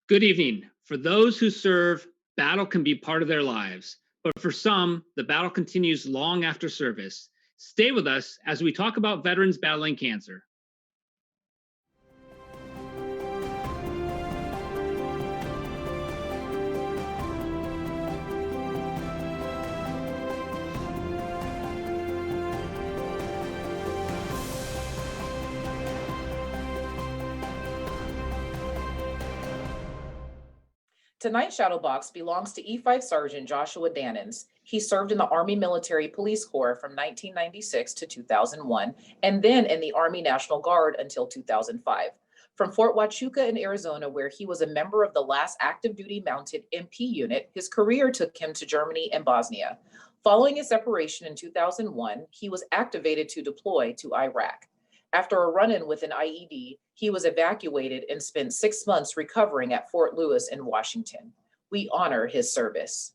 Good evening. For those who serve, battle can be part of their lives, but for some, the battle continues long after service. Stay with us as we talk about veterans battling cancer. Tonight's Shadow Box belongs to E5 Sergeant Joshua Dannins. He served in the Army Military Police Corps from 1996 to 2001, and then in the Army National Guard until 2005. From Fort Huachuca in Arizona, where he was a member of the last active duty mounted MP unit, his career took him to Germany and Bosnia. Following his separation in 2001, he was activated to deploy to Iraq. After a run-in with an IED, he was evacuated and spent 6 months recovering at Fort Lewis in Washington. We honor his service.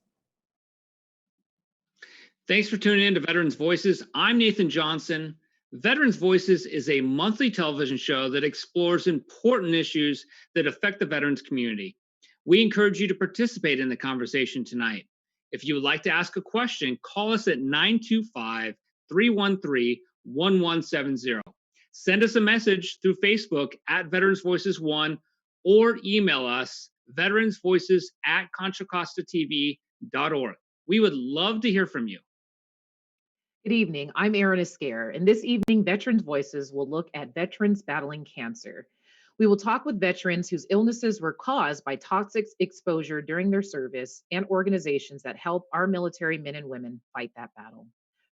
Thanks for tuning in to Veterans Voices. I'm Nathan Johnson. Veterans Voices is a monthly television show that explores important issues that affect the veterans community. We encourage you to participate in the conversation tonight. If you would like to ask a question, call us at 925-313-1170. Send us a message through Facebook at Veterans Voices 1 or email us veteransvoices@ContraCostaTV.org. We would love to hear from you. Good evening. I'm Erin Escare, and this evening, Veterans Voices will look at veterans battling cancer. We will talk with veterans whose illnesses were caused by toxic exposure during their service and organizations that help our military men and women fight that battle.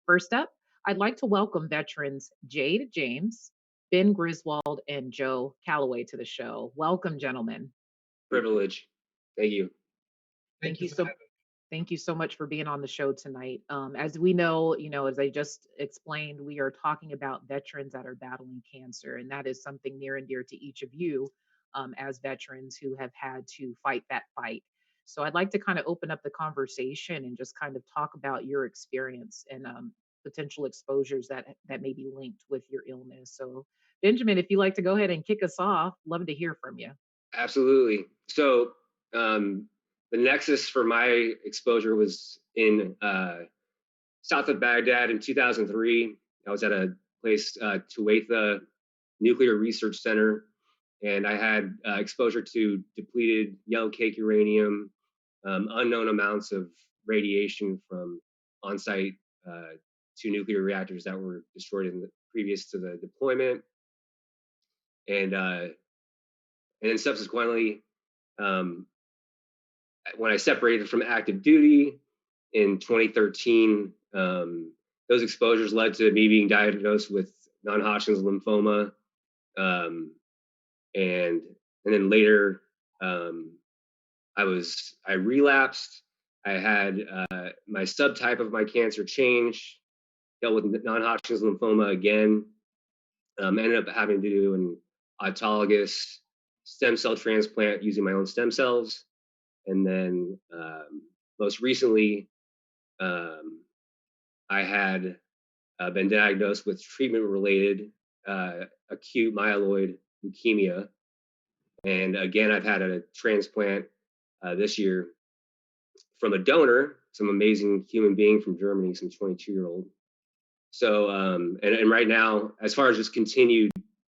First up, I'd like to welcome veterans Jade James, Ben Griswold, and Joe Calloway to the show. Welcome, gentlemen. Privilege. Thank you. Thank you so much for being on the show tonight. As we know, as I just explained, we are talking about veterans that are battling cancer, and that is something near and dear to each of you as veterans who have had to fight that fight. So I'd like to kind of open up the conversation and just kind of talk about your experience and potential exposures that may be linked with your illness. So Benjamin, if you'd like to go ahead and kick us off, love to hear from you. Absolutely. So the nexus for my exposure was in south of Baghdad in 2003. I was at a place, Tuwaitha Nuclear Research Center, and I had exposure to depleted yellow cake uranium, unknown amounts of radiation from on-site two nuclear reactors that were destroyed previous to the deployment. And then subsequently, when I separated from active duty in 2013, those exposures led to me being diagnosed with non-Hodgkin's lymphoma, and then later I relapsed. I had my subtype of my cancer change, dealt with non-Hodgkin's lymphoma again, ended up having to do an autologous stem cell transplant using my own stem cells. And then most recently, I had been diagnosed with treatment-related acute myeloid leukemia. And again, I've had a transplant this year from a donor, some amazing human being from Germany, some 22-year-old. So, and right now, as far as just continued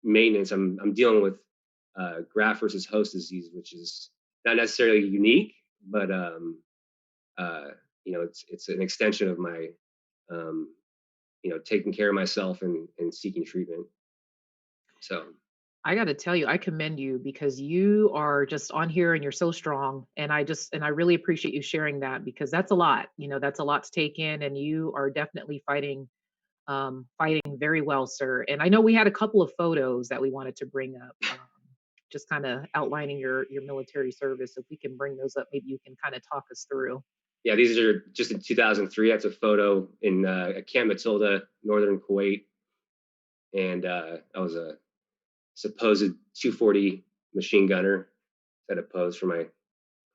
maintenance, I'm dealing with graft versus host disease, which is not necessarily unique, but it's an extension of my taking care of myself and seeking treatment. So I got to tell you, I commend you because you are just on here and you're so strong. And I really appreciate you sharing that because that's a lot, that's a lot to take in, and you are definitely fighting very well, sir. And I know we had a couple of photos that we wanted to bring up, just kind of outlining your military service. If we can bring those up, maybe you can kind of talk us through. Yeah, these are just in 2003. That's a photo in Camp Matilda, northern Kuwait. And I was a supposed 240 machine gunner. Set a pose for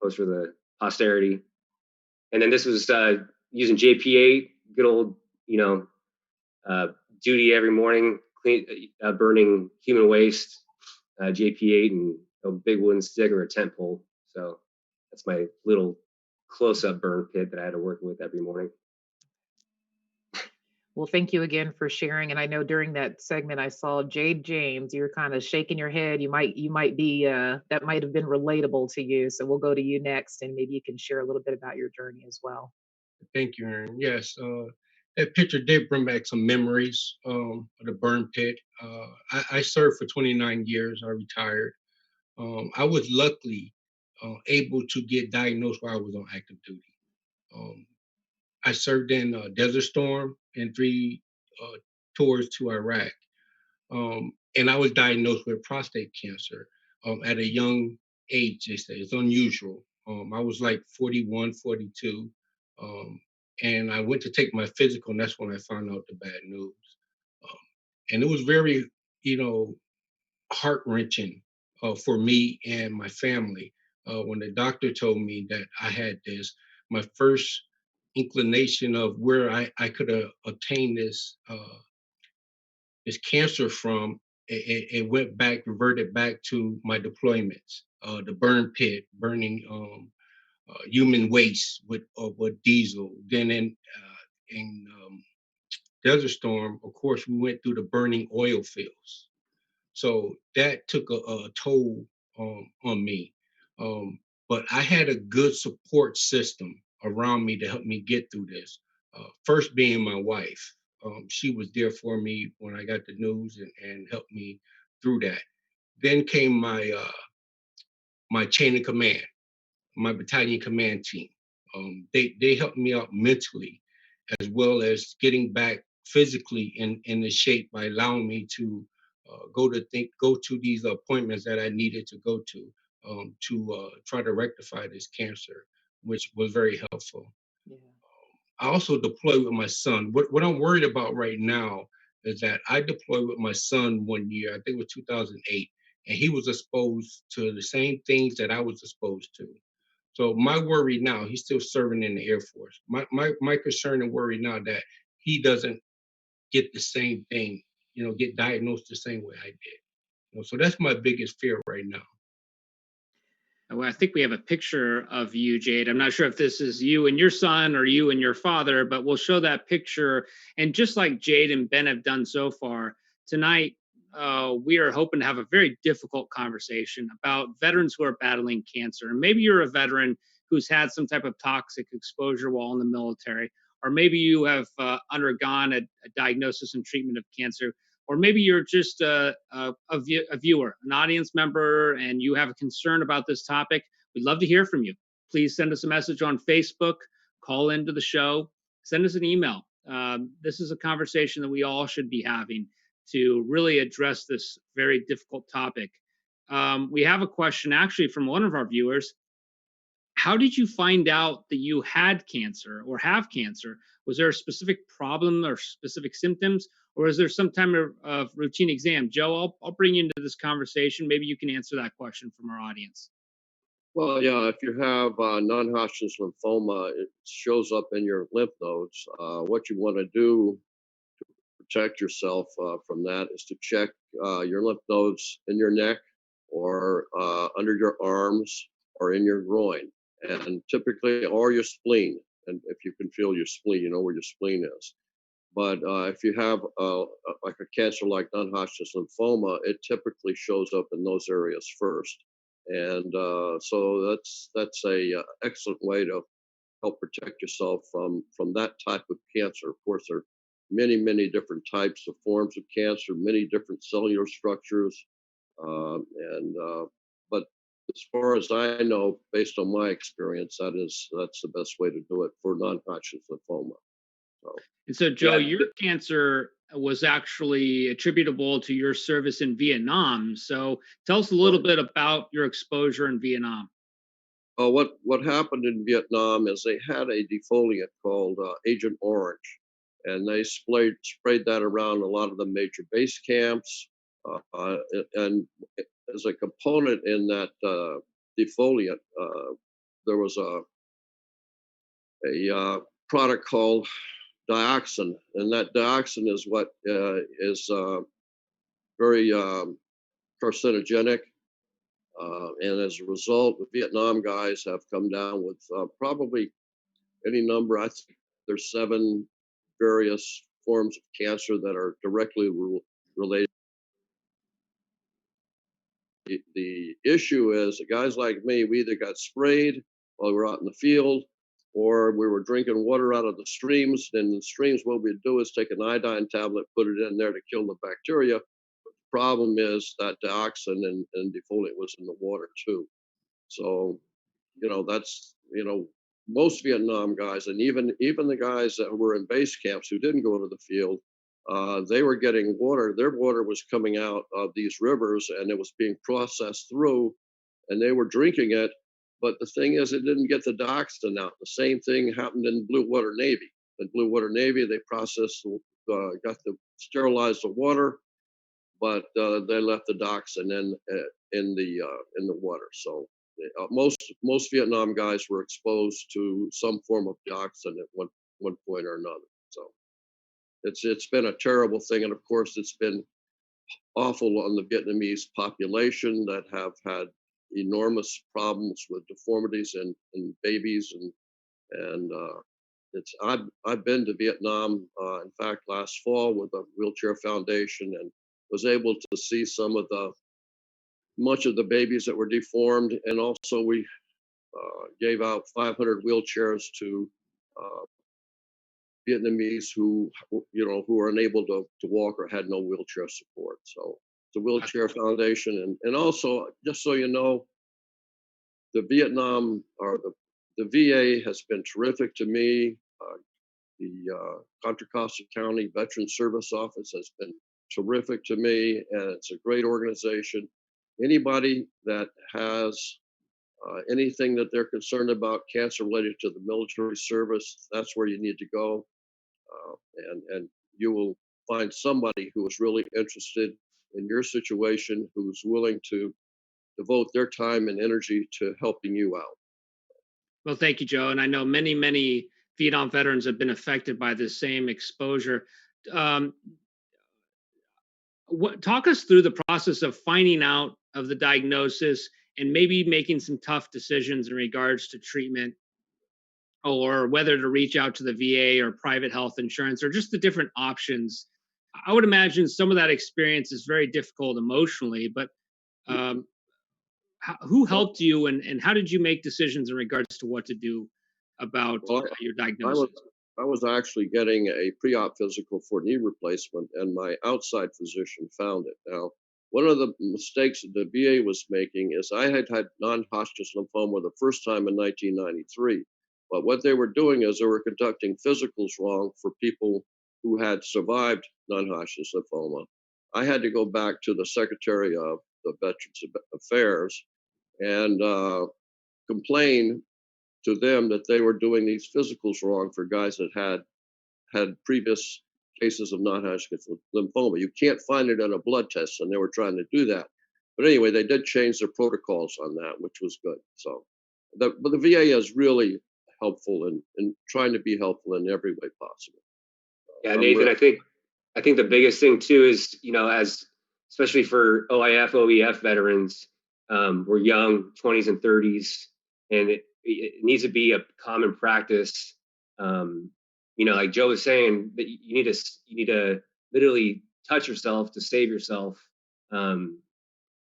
the posterity. And then this was using JP8, good old, duty every morning, burning human waste, JP8 and a big wooden stick or a tent pole. So that's my little close-up burn pit that I had to work with every morning. Well, thank you again for sharing. And I know during that segment I saw Jade James, you're kind of shaking your head. You might be that might have been relatable to you. So we'll go to you next and maybe you can share a little bit about your journey as well. Thank you, Aaron. Yes, that picture did bring back some memories of the burn pit. I served for 29 years. I retired. I was luckily able to get diagnosed while I was on active duty. Um, I served in Desert Storm and 3 tours to Iraq. And I was diagnosed with prostate cancer at a young age. They say it's unusual. I was like 41, 42. Um, and I went to take my physical, and that's when I found out the bad news. Um, and it was very, you know, heart wrenching for me and my family. When the doctor told me that I had this, my first inclination of where I could obtain this cancer from, it went back, reverted back to my deployments, the burn pit, burning human waste with diesel. Then in Desert Storm, of course, we went through the burning oil fields. So that took a toll on me. Um, but I had a good support system around me to help me get through this. First being my wife. She was there for me when I got the news and helped me through that. Then came my chain of command, my battalion command team. They helped me out mentally as well as getting back physically in the shape by allowing me to go to these appointments that I needed to go to try to rectify this cancer, which was very helpful. Yeah. I also deployed with my son. What I'm worried about right now is that I deployed with my son one year, I think it was 2008, and he was exposed to the same things that I was exposed to. So my worry now, he's still serving in the Air Force. My concern and worry now that he doesn't get the same thing, get diagnosed the same way I did. So that's my biggest fear right now. Well, I think we have a picture of you, Jade. I'm not sure if this is you and your son or you and your father, but we'll show that picture. And just like Jade and Ben have done so far, tonight we are hoping to have a very difficult conversation about veterans who are battling cancer. And maybe you're a veteran who's had some type of toxic exposure while in the military, or maybe you have undergone a diagnosis and treatment of cancer. Or maybe you're just a viewer, an audience member, and you have a concern about this topic. We'd love to hear from you. Please send us a message on Facebook, call into the show, send us an email. This is a conversation that we all should be having to really address this very difficult topic. We have a question actually from one of our viewers. How did you find out that you had cancer or have cancer? Was there a specific problem or specific symptoms, or is there some type of routine exam? Joe, I'll bring you into this conversation. Maybe you can answer that question from our audience. Well, yeah, if you have non-Hodgkin's lymphoma, it shows up in your lymph nodes. What you want to do to protect yourself from that is to check your lymph nodes in your neck or under your arms or in your groin, and typically, or your spleen. And if you can feel your spleen, you know where your spleen is. But if you have like a cancer like non-Hodgkin's lymphoma, it typically shows up in those areas first. And so that's a excellent way to help protect yourself from that type of cancer. Of course, there are many different types of forms of cancer, many different cellular structures, but as far as I know, based on my experience, that's the best way to do it for non-Hodgkin's lymphoma. And so, Joe, Yeah. your cancer was actually attributable to your service in Vietnam. So tell us a little bit about your exposure in Vietnam. What happened in Vietnam is they had a defoliant called Agent Orange, and they sprayed that around a lot of the major base camps. And as a component in that defoliant, there was a product called dioxin, and that dioxin is what is very carcinogenic. And as a result, the Vietnam guys have come down with probably any number. I think there's 7 various forms of cancer that are directly related. The issue is that guys like me, we either got sprayed while we were out in the field, or we were drinking water out of the streams. And in the streams, what we'd do is take an iodine tablet, put it in there to kill the bacteria. The problem is that dioxin and defoliant was in the water too. So, that's, most Vietnam guys, and even the guys that were in base camps who didn't go to the field, they were getting water. Their water was coming out of these rivers, and it was being processed through, and they were drinking it. But the thing is, it didn't get the dioxin out. The same thing happened in Blue Water Navy. In Blue Water Navy, they processed, got to sterilize the water, but they left the dioxin in the water. So most Vietnam guys were exposed to some form of dioxin at one point or another. So it's been a terrible thing, and of course it's been awful on the Vietnamese population that have had enormous problems with deformities in babies, and it's I've been to Vietnam, in fact, last fall with the Wheelchair Foundation, and was able to see much of the babies that were deformed, and also we gave out 500 wheelchairs to Vietnamese who were unable to walk or had no wheelchair support. So the Wheelchair Foundation, and also, just so you know, the Vietnam or the VA has been terrific to me. The Contra Costa County Veteran Service Office has been terrific to me, and it's a great organization. Anybody that has anything that they're concerned about cancer related to the military service, that's where you need to go. And you will find somebody who is really interested in your situation, who's willing to devote their time and energy to helping you out. Well, thank you, Joe. And I know many Vietnam veterans have been affected by this same exposure. Talk us through the process of finding out of the diagnosis and maybe making some tough decisions in regards to treatment, or whether to reach out to the VA or private health insurance, or just the different options. I would imagine some of that experience is very difficult emotionally, but who helped you, and how did you make decisions in regards to what to do about your diagnosis? I was actually getting a pre-op physical for knee replacement, and my outside physician found it. Now, one of the mistakes that the VA was making is I had non-Hodgkin's lymphoma the first time in 1993. But what they were doing is they were conducting physicals wrong for people who had survived non-Hodgkin's lymphoma. I had to go back to the Secretary of the Veterans Affairs and complain to them that they were doing these physicals wrong for guys that had previous cases of non-Hodgkin's lymphoma. You can't find it on a blood test, and they were trying to do that. But anyway, they did change their protocols on that, which was good. So, but the VA is really helpful in trying to be helpful in every way possible. Yeah, Nathan, I think the biggest thing too is, as especially for OIF, OEF veterans, we're young, 20s and 30s, and it needs to be a common practice. Like Joe was saying, that you need to literally touch yourself to save yourself. You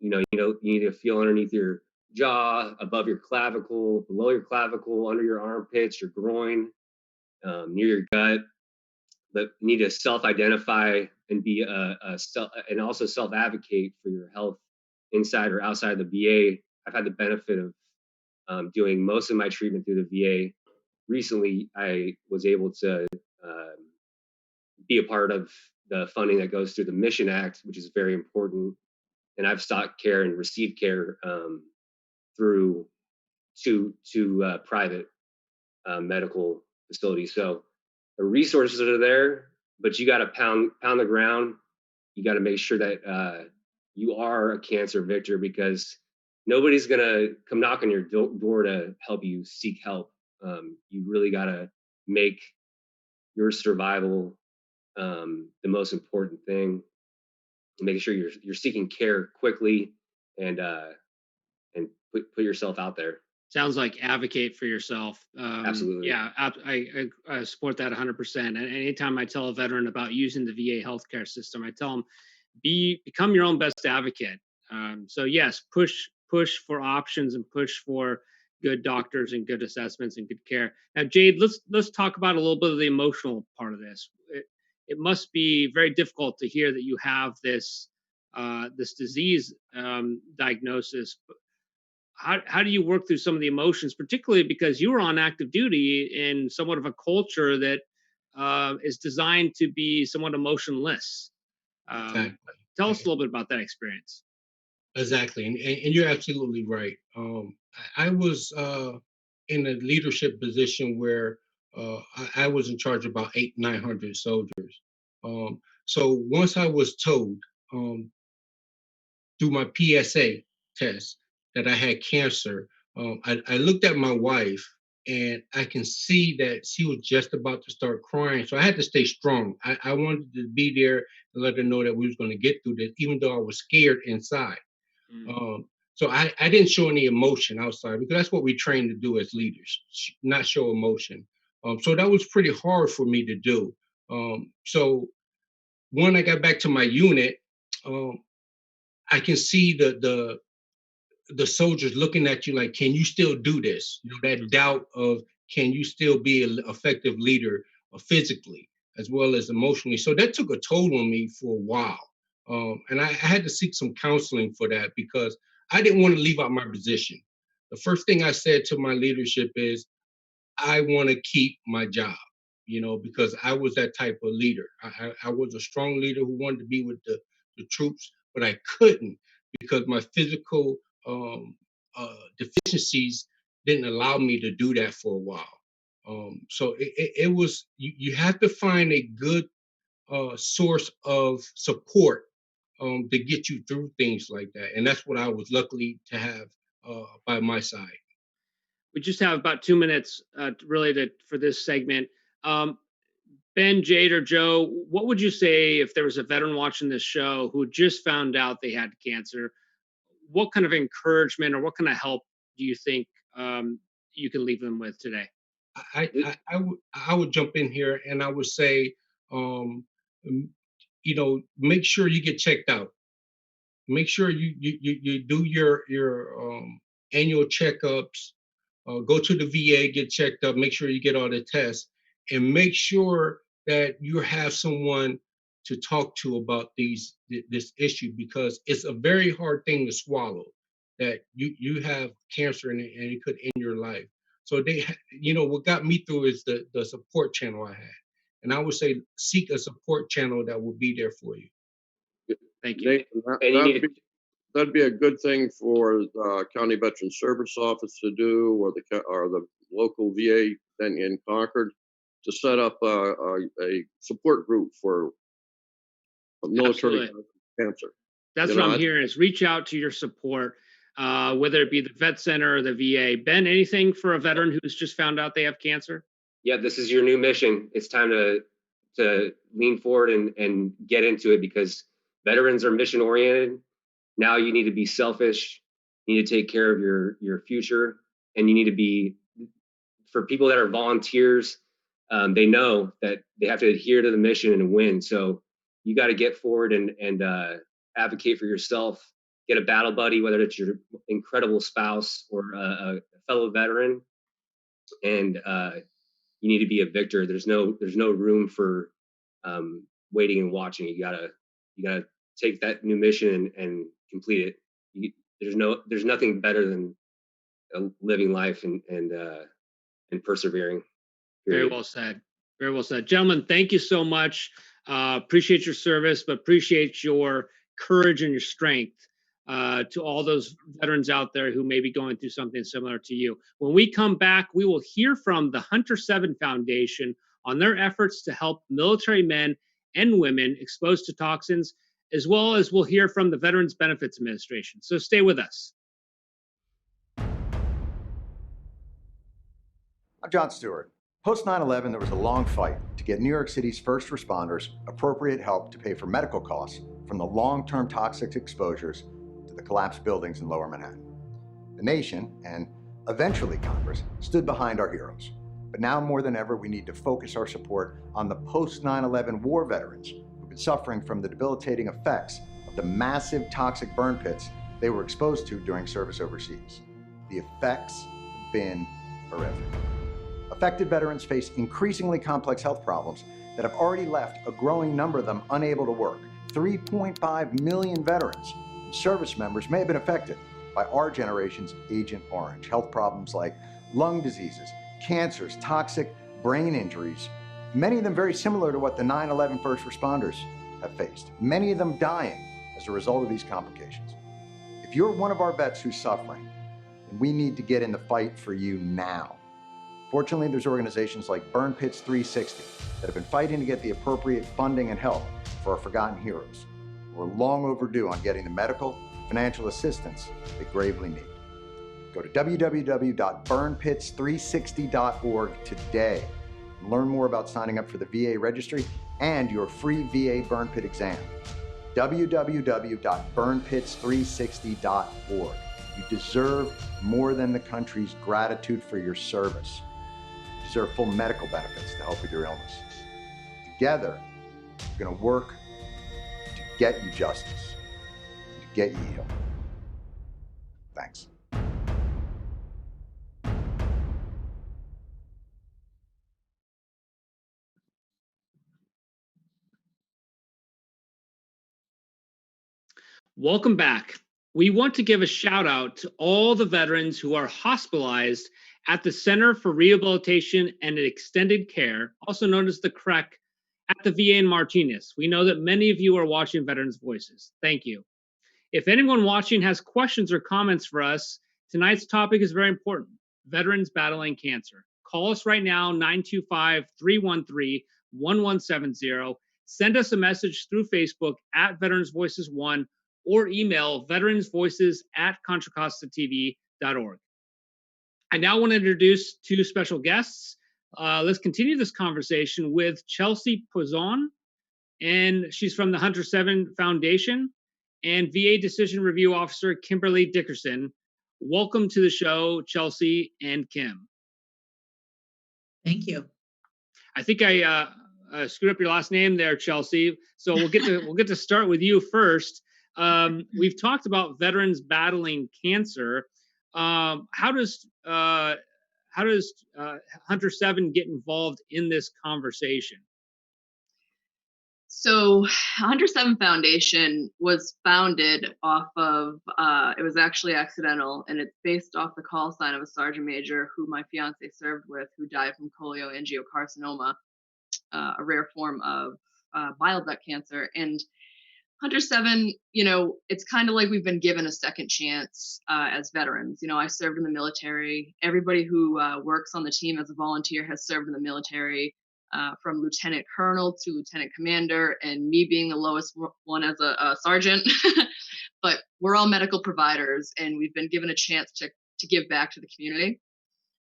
need to feel underneath your jaw, above your clavicle, below your clavicle, under your armpits, your groin, near your gut. But you need to self-identify and be and also self-advocate for your health inside or outside the VA. I've had the benefit of doing most of my treatment through the VA. Recently, I was able to be a part of the funding that goes through the Mission Act, which is very important. And I've sought care and received care through two private medical facilities. So the resources are there, but you got to pound the ground. You got to make sure that you are a cancer victor, because nobody's gonna come knock on your door to help you seek help. You really got to make your survival the most important thing. Making sure you're seeking care quickly and put yourself out there. Sounds like advocate for yourself. Absolutely. Yeah, I support that 100%. And anytime I tell a veteran about using the VA healthcare system, I tell them become your own best advocate. So yes, push for options and push for good doctors and good assessments and good care. Now, Jade, let's talk about a little bit of the emotional part of this. It must be very difficult to hear that you have this disease diagnosis. How do you work through some of the emotions, particularly because you were on active duty in somewhat of a culture that is designed to be somewhat emotionless? Exactly. Tell us a little bit about that experience. Exactly, and you're absolutely right. I was in a leadership position where I was in charge of about 900 soldiers. So once I was told through my PSA test that I had cancer, I looked at my wife and I can see that she was just about to start crying. So I had to stay strong. I wanted to be there and let her know that we was going to get through this, even though I was scared inside. So I didn't show any emotion outside because that's what we train to do as leaders, not show emotion. So that was pretty hard for me to do. So when I got back to my unit, I can see the soldiers looking at you like, can you still do this? You know, that doubt of can you still be an effective leader physically as well as emotionally. So that took a toll on me for a while. And I had to seek some counseling for that because I didn't want to leave out my position. The first thing I said to my leadership is, I want to keep my job, you know, because I was that type of leader. I was a strong leader who wanted to be with the troops, but I couldn't because my physical deficiencies didn't allow me to do that for a while. So it was, you have to find a good source of support to get you through things like that. And that's what I was lucky to have by my side. We just have about 2 minutes for this segment. Ben, Jade, or Joe, what would you say if there was a veteran watching this show who just found out they had cancer? What kind of encouragement or what kind of help do you think you can leave them with today? I would jump in here and I would say, you know, make sure you get checked out. Make sure you do your annual checkups. Go to the VA, get checked up. Make sure you get all the tests, and make sure that you have someone to talk to about this issue because it's a very hard thing to swallow that you have cancer and it could end your life. So you know, what got me through is the support channel I had, and I would say seek a support channel that will be there for you. Thank you. Nathan, that'd be a good thing for the County Veteran Service Office to do, or the local VA in Concord, to set up a support group for military cancer. That's what I'm hearing is reach out to your support, whether it be the vet center or the VA. Ben, anything for a veteran who's just found out they have cancer? Yeah, this is your new mission. It's time to lean forward and get into it because veterans are mission oriented. Now you need to be selfish. You need to take care of your future, and you need to be, for people that are volunteers, they know that they have to adhere to the mission and win. So you got to get forward and advocate for yourself. Get a battle buddy, whether it's your incredible spouse or a fellow veteran, and you need to be a victor. There's no room for waiting and watching. You gotta take that new mission and complete it. There's nothing better than living life and persevering. Period. Very well said. Very well said. Gentlemen, thank you so much. Appreciate your service, but appreciate your courage and your strength to all those veterans out there who may be going through something similar to you. When we come back, we will hear from the HunterSeven Foundation on their efforts to help military men and women exposed to toxins, as well as we'll hear from the Veterans Benefits Administration. So stay with us. I'm John Stewart. Post 9/11, there was a long fight to get New York City's first responders appropriate help to pay for medical costs from the long-term toxic exposures to the collapsed buildings in Lower Manhattan. The nation, and eventually Congress, stood behind our heroes. But now more than ever, we need to focus our support on the post-9/11 war veterans who've been suffering from the debilitating effects of the massive toxic burn pits they were exposed to during service overseas. The effects have been horrific. Affected veterans face increasingly complex health problems that have already left a growing number of them unable to work. 3.5 million veterans and service members may have been affected by our generation's Agent Orange. Health problems like lung diseases, cancers, toxic brain injuries, many of them very similar to what the 9/11 first responders have faced, many of them dying as a result of these complications. If you're one of our vets who's suffering, then we need to get in the fight for you now. Fortunately, there's organizations like Burn Pits 360 that have been fighting to get the appropriate funding and help for our forgotten heroes. We're long overdue on getting the medical and financial assistance they gravely need. Go to www.burnpits360.org today and learn more about signing up for the VA registry and your free VA burn pit exam. www.burnpits360.org. You deserve more than the country's gratitude for your service. You deserve full medical benefits to help with your illness. Together, we're going to work to get you justice, to get you healed. Thanks. Welcome back. We want to give a shout out to all the veterans who are hospitalized at the Center for Rehabilitation and Extended Care, also known as the CREC, at the VA in Martinez. We know that many of you are watching Veterans Voices. Thank you. If anyone watching has questions or comments for us, tonight's topic is very important: veterans battling cancer. Call us right now, 925-313-1170. Send us a message through Facebook at Veterans Voices 1 or email veteransvoices@contracostatv.org. I now want to introduce two special guests. Let's continue this conversation with Chelsea Poisson, and she's from the HunterSeven Foundation, and VA Decision Review Officer Kimberly Dickerson. Welcome to the show, Chelsea and Kim. Thank you. I think I screwed up your last name there, Chelsea. So we'll get to start with you first. We've talked about veterans battling cancer. How does HunterSeven get involved in this conversation? So HunterSeven Foundation was founded off of, it was actually accidental, and it's based off the call sign of a sergeant major who my fiance served with, who died from cholangiocarcinoma, a rare form of bile duct cancer. And HunterSeven, it's kind of like we've been given a second chance as veterans. I served in the military. Everybody who works on the team as a volunteer has served in the military, from lieutenant colonel to lieutenant commander, and me being the lowest one as a sergeant. But we're all medical providers, and we've been given a chance to give back to the community.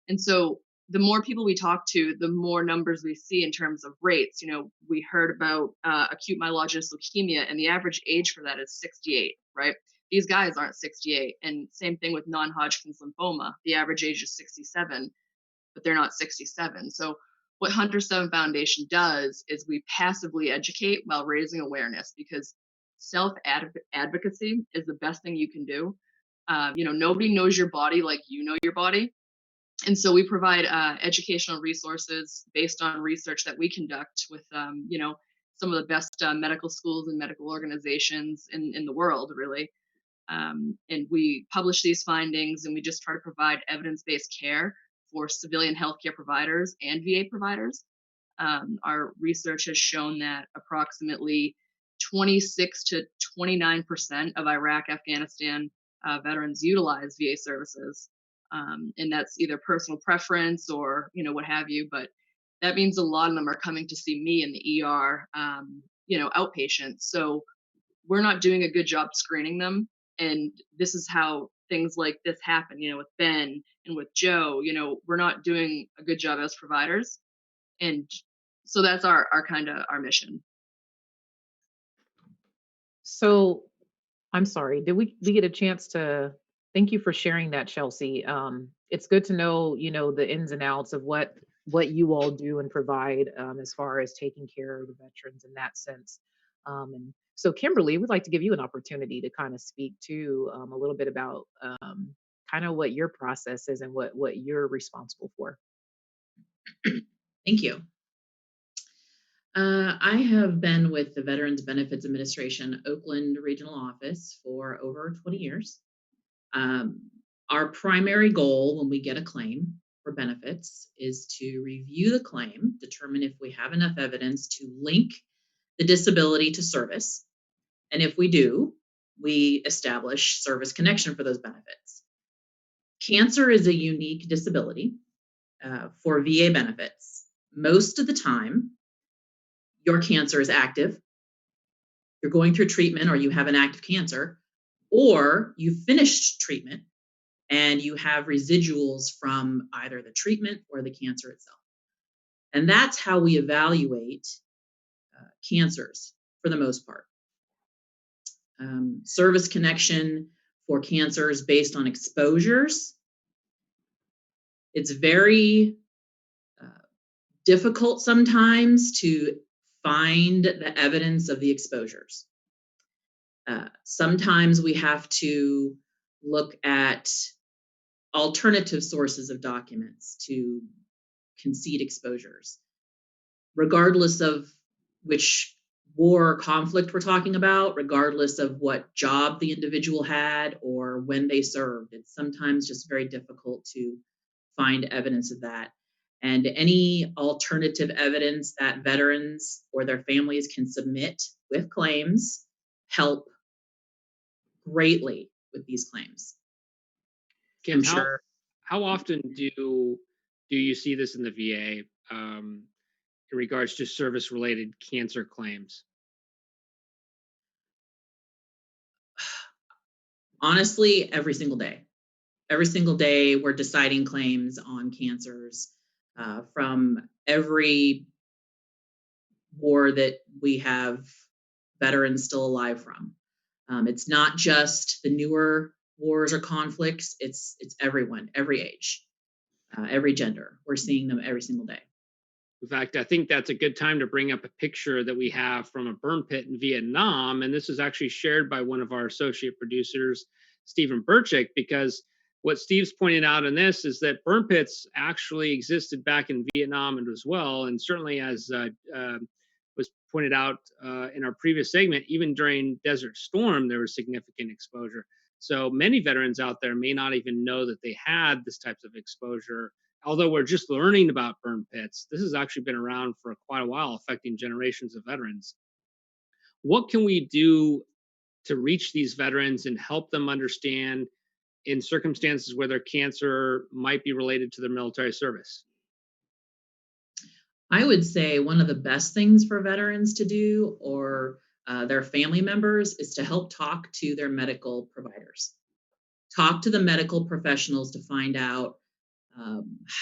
And so the more people we talk to, the more numbers we see in terms of rates. We heard about acute myelogenous leukemia, and the average age for that is 68, right? These guys aren't 68. And same thing with non-Hodgkin's lymphoma. The average age is 67, but they're not 67. So what HunterSeven Foundation does is we passively educate while raising awareness, because self-advocacy is the best thing you can do. Nobody knows your body like you know your body. And so we provide educational resources based on research that we conduct with, some of the best medical schools and medical organizations in the world, really. And we publish these findings, and we just try to provide evidence-based care for civilian healthcare providers and VA providers. Our research has shown that approximately 26 to 29% of Iraq, Afghanistan veterans utilize VA services. And that's either personal preference or, what have you. But that means a lot of them are coming to see me in the ER, outpatient. So we're not doing a good job screening them. And this is how things like this happen, with Ben and with Joe. We're not doing a good job as providers. And so that's our mission. So I'm sorry, did we get a chance to Thank you for sharing that, Chelsea. It's good to know, the ins and outs of what you all do and provide as far as taking care of the veterans in that sense. And so, Kimberly, we'd like to give you an opportunity to kind of speak to a little bit about kind of what your process is and what you're responsible for. Thank you. I have been with the Veterans Benefits Administration Oakland Regional Office for over 20 years. Our primary goal when we get a claim for benefits is to review the claim, determine if we have enough evidence to link the disability to service. And if we do, we establish service connection for those benefits. Cancer is a unique disability for VA benefits. Most of the time, your cancer is active, you're going through treatment, or you have an active cancer, or you finished treatment and you have residuals from either the treatment or the cancer itself. And that's how we evaluate cancers for the most part. Service connection for cancers based on exposures. It's very difficult sometimes to find the evidence of the exposures. Sometimes we have to look at alternative sources of documents to concede exposures, regardless of which war or conflict we're talking about, regardless of what job the individual had or when they served. It's sometimes just very difficult to find evidence of that. And any alternative evidence that veterans or their families can submit with claims help greatly with these claims. Kim, how often do you see this in the VA in regards to service-related cancer claims? Honestly, every single day. Every single day, we're deciding claims on cancers from every war that we have veterans still alive from. It's not just the newer wars or conflicts, it's everyone, every age, every gender. We're seeing them every single day. In fact, I think that's a good time to bring up a picture that we have from a burn pit in Vietnam. And this is actually shared by one of our associate producers, Stephen Burchick, because what Steve's pointed out in this is that burn pits actually existed back in Vietnam as well. And certainly, as was pointed out in our previous segment, even during Desert Storm, there was significant exposure. So many veterans out there may not even know that they had this types of exposure. Although we're just learning about burn pits, this has actually been around for quite a while, affecting generations of veterans. What can we do to reach these veterans and help them understand in circumstances where their cancer might be related to their military service? I would say one of the best things for veterans to do or their family members is to help talk to their medical providers. Talk to the medical professionals to find out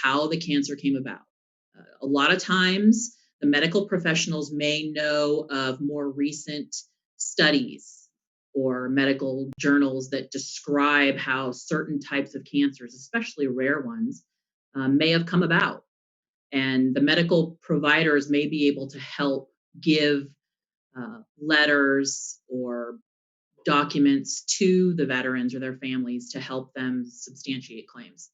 how the cancer came about. A lot of times, the medical professionals may know of more recent studies or medical journals that describe how certain types of cancers, especially rare ones, may have come about. And the medical providers may be able to help give letters or documents to the veterans or their families to help them substantiate claims.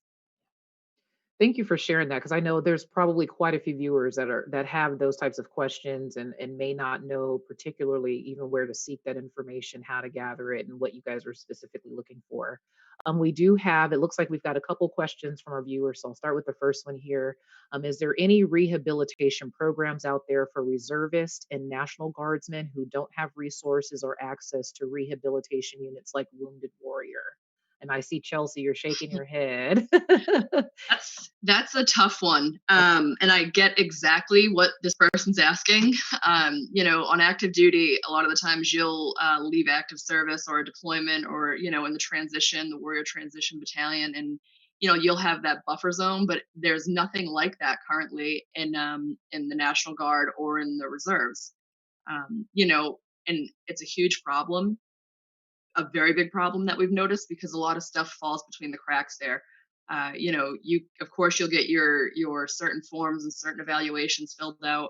Thank you for sharing that, because I know there's probably quite a few viewers that have those types of questions and may not know particularly even where to seek that information, how to gather it, and what you guys are specifically looking for. We do have, it looks like we've got a couple questions from our viewers, so I'll start with the first one here. Is there any rehabilitation programs out there for reservists and National Guardsmen who don't have resources or access to rehabilitation units like Wounded Warrior? And I see Chelsea, you're shaking your head. That's a tough one. And I get exactly what this person's asking. On active duty, a lot of the times you'll leave active service or a deployment or, in the Warrior Transition Battalion, and, you'll have that buffer zone, but there's nothing like that currently in the National Guard or in the reserves. And it's a huge problem. a very big problem that we've noticed because a lot of stuff falls between the cracks there. Of course you'll get your certain forms and certain evaluations filled out,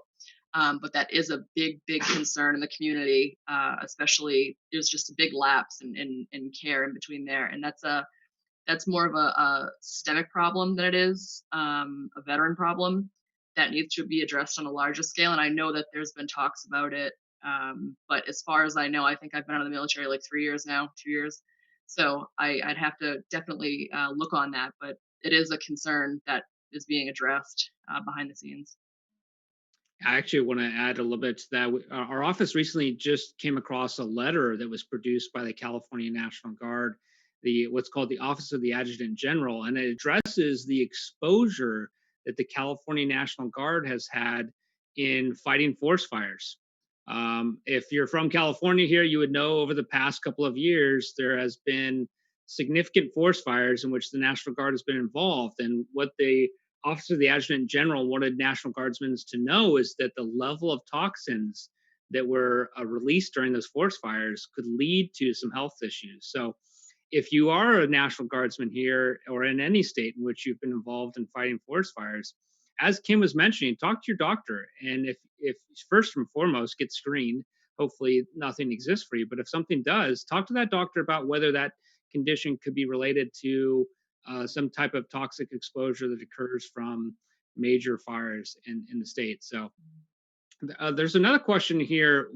but that is a big concern in the community. Especially there's just a big lapse in care in between there, and that's more of a systemic problem than it is a veteran problem that needs to be addressed on a larger scale. And I know that there's been talks about it, but as far as I know, I think I've been out of the military like 3 years now, 2 years. So I'd have to definitely look on that, but it is a concern that is being addressed behind the scenes. I actually want to add a little bit to that. Our office recently just came across a letter that was produced by the California National Guard, what's called the Office of the Adjutant General, and it addresses the exposure that the California National Guard has had in fighting forest fires. If you're from California here, you would know over the past couple of years, there has been significant forest fires in which the National Guard has been involved. And what the Office of the Adjutant General wanted National Guardsmen to know is that the level of toxins that were released during those forest fires could lead to some health issues. So if you are a National Guardsman here or in any state in which you've been involved in fighting forest fires, as Kim was mentioning, talk to your doctor. And if first and foremost, get screened. Hopefully nothing exists for you. But if something does, talk to that doctor about whether that condition could be related to some type of toxic exposure that occurs from major fires in the state. So there's another question here.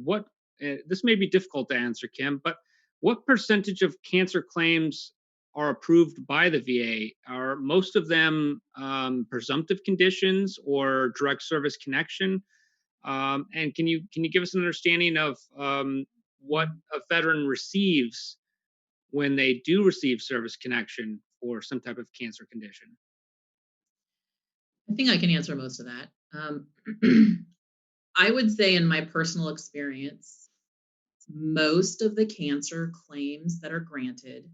This may be difficult to answer, Kim, but what percentage of cancer claims are approved by the VA? Are most of them presumptive conditions or direct service connection? And can you give us an understanding of what a veteran receives when they do receive service connection for some type of cancer condition? I think I can answer most of that. I would say in my personal experience, most of the cancer claims that are granted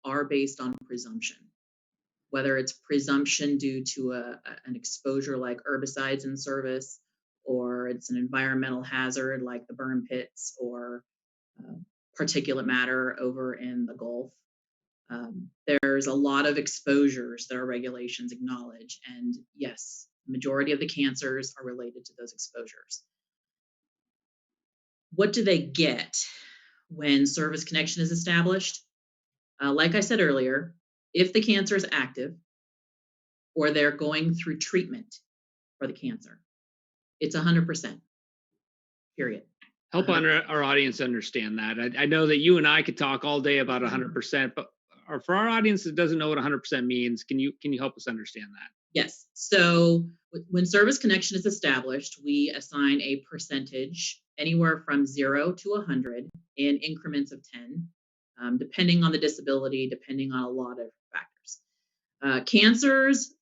are based on presumption, whether it's presumption due to an exposure like herbicides in service, or it's an environmental hazard like the burn pits or particulate matter over in the Gulf. There's a lot of exposures that our regulations acknowledge. And yes, the majority of the cancers are related to those exposures. What do they get when service connection is established? Like I said earlier, if the cancer is active or they're going through treatment for the cancer, it's 100%, period. Help our audience understand that. I know that you and I could talk all day about 100%, but for our audience that doesn't know what 100% means, can you help us understand that? Yes. So when service connection is established, we assign a percentage anywhere from 0 to 100 in increments of 10, depending on the disability, depending on a lot of factors. Cancers,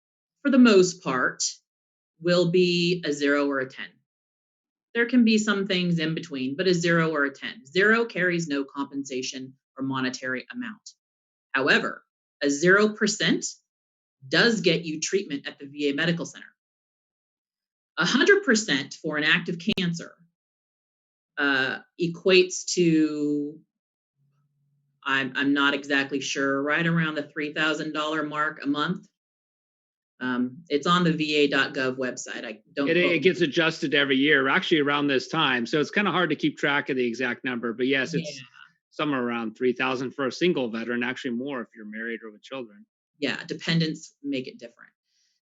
for the most part, will be a 0 or a 10. There can be some things in between, but a 0 or a 10. 0 carries no compensation or monetary amount. However, a 0% does get you treatment at the VA Medical Center. 100% for an active cancer equates to, I'm not exactly sure, right around the $3,000 mark a month. It's on the va.gov website. It gets adjusted every year, actually around this time. So it's kind of hard to keep track of the exact number. But yes, it's somewhere around 3,000 for a single veteran, actually more if you're married or with children. Yeah, dependents make it different.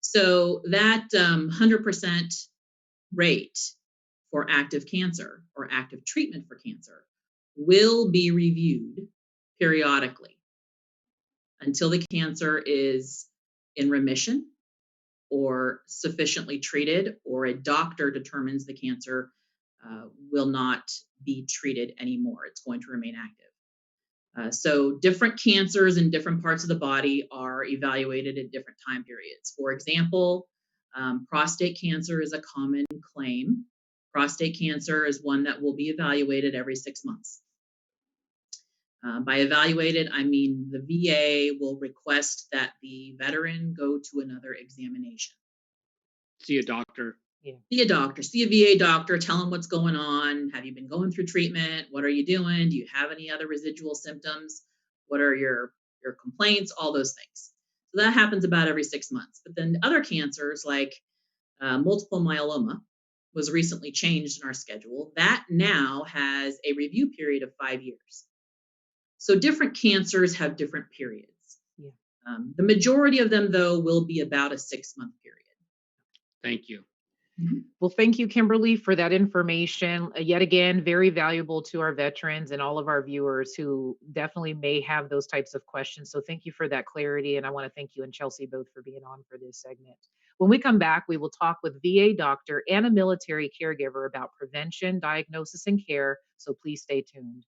So that 100% rate for active cancer or active treatment for cancer will be reviewed periodically until the cancer is in remission or sufficiently treated, or a doctor determines the cancer will not be treated anymore. It's going to remain active. So different cancers in different parts of the body are evaluated at different time periods. For example, prostate cancer is a common claim. Prostate cancer is one that will be evaluated every 6 months. By evaluated, I mean the VA will request that the veteran go to another examination. See a doctor. Yeah. See a doctor, see a VA doctor, tell them what's going on. Have you been going through treatment? What are you doing? Do you have any other residual symptoms? What are your complaints? All those things. So that happens about every 6 months. But then other cancers like multiple myeloma was recently changed in our schedule. That now has a review period of 5 years. So different cancers have different periods. Yeah. The majority of them, though, will be about a 6-month period. Thank you. Well, thank you, Kimberly, for that information. Yet again, very valuable to our veterans and all of our viewers who definitely may have those types of questions. So thank you for that clarity. And I want to thank you and Chelsea both for being on for this segment. When we come back, we will talk with VA doctor and a military caregiver about prevention, diagnosis, and care. So please stay tuned.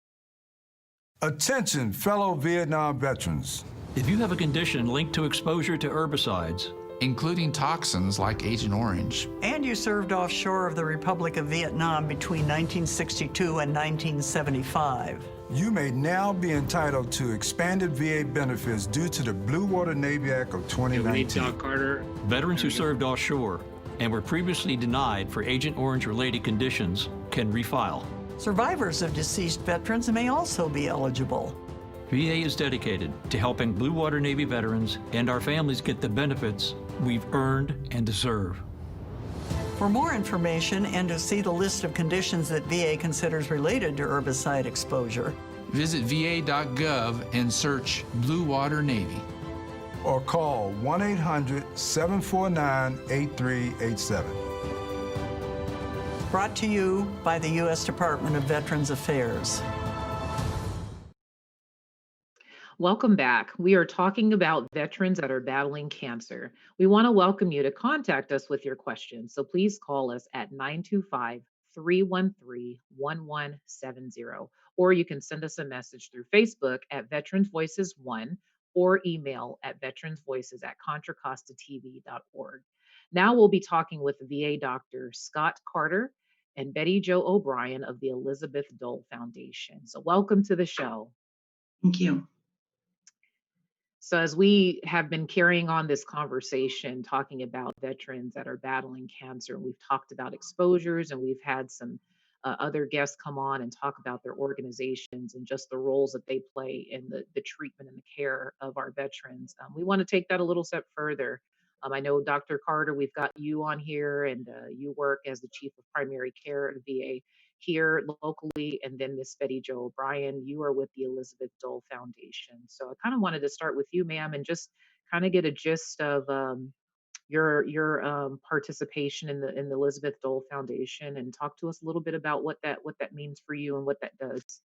Attention, fellow Vietnam veterans. If you have a condition linked to exposure to herbicides, including toxins like Agent Orange, and you served offshore of the Republic of Vietnam between 1962 and 1975, you may now be entitled to expanded VA benefits due to the Blue Water Navy Act of 2019. Doc Carter. Veterans who served offshore and were previously denied for Agent Orange-related conditions can refile. survivors of deceased veterans may also be eligible. VA is dedicated to helping Blue Water Navy veterans and our families get the benefits we've earned and deserve. For more information and to see the list of conditions that VA considers related to herbicide exposure, visit va.gov and search Blue Water Navy. Or call 1-800-749-8387. brought to you by the U.S. Department of Veterans Affairs. Welcome back. We are talking about veterans that are battling cancer. We want to welcome you to contact us with your questions. So please call us at 925-313-1170, or you can send us a message through Facebook at Veterans Voices 1 or email at veteransvoices@contracostatv.org. Now we'll be talking with VA Dr. Scott Carter and Betty Jo O'Brien of the Elizabeth Dole Foundation. So welcome to the show. Thank you. So as we have been carrying on this conversation, talking about veterans that are battling cancer, we've talked about exposures and we've had some other guests come on and talk about their organizations and just the roles that they play in the treatment and the care of our veterans. We want to take that a little step further. I know Dr. Carter, we've got you on here and you work as the Chief of Primary Care at VA here locally, and then Miss Betty Jo O'Brien, you are with the Elizabeth Dole Foundation. So I kind of wanted to start with you, ma'am, and just kind of get a gist of your participation in the Elizabeth Dole Foundation, and talk to us a little bit about what that means for you and what that does.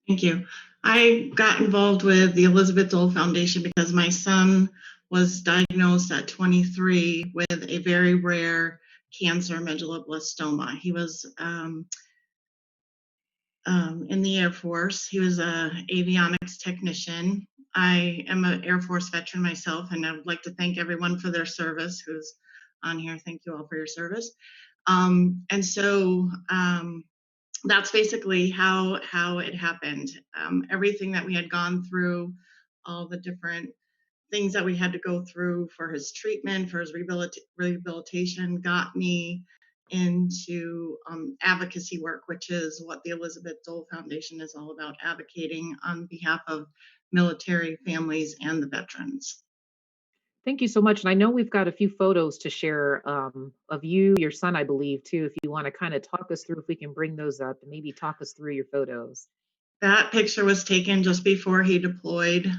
Thank you. I got involved with the Elizabeth Dole Foundation because my son was diagnosed at 23 with a very rare cancer, medulloblastoma. He was in the Air Force. He was an avionics technician. I am an Air Force veteran myself, and I would like to thank everyone for their service who's on here. Thank you all for your service. And so that's basically how it happened. Everything that we had gone through, all the different things that we had to go through for his treatment, for his rehabilitation, got me into advocacy work, which is what the Elizabeth Dole Foundation is all about, advocating on behalf of military families and the veterans. Thank you so much. And I know we've got a few photos to share of you, your son, I believe, too, if you want to kind of talk us through, if we can bring those up and maybe talk us through your photos. That picture was taken just before he deployed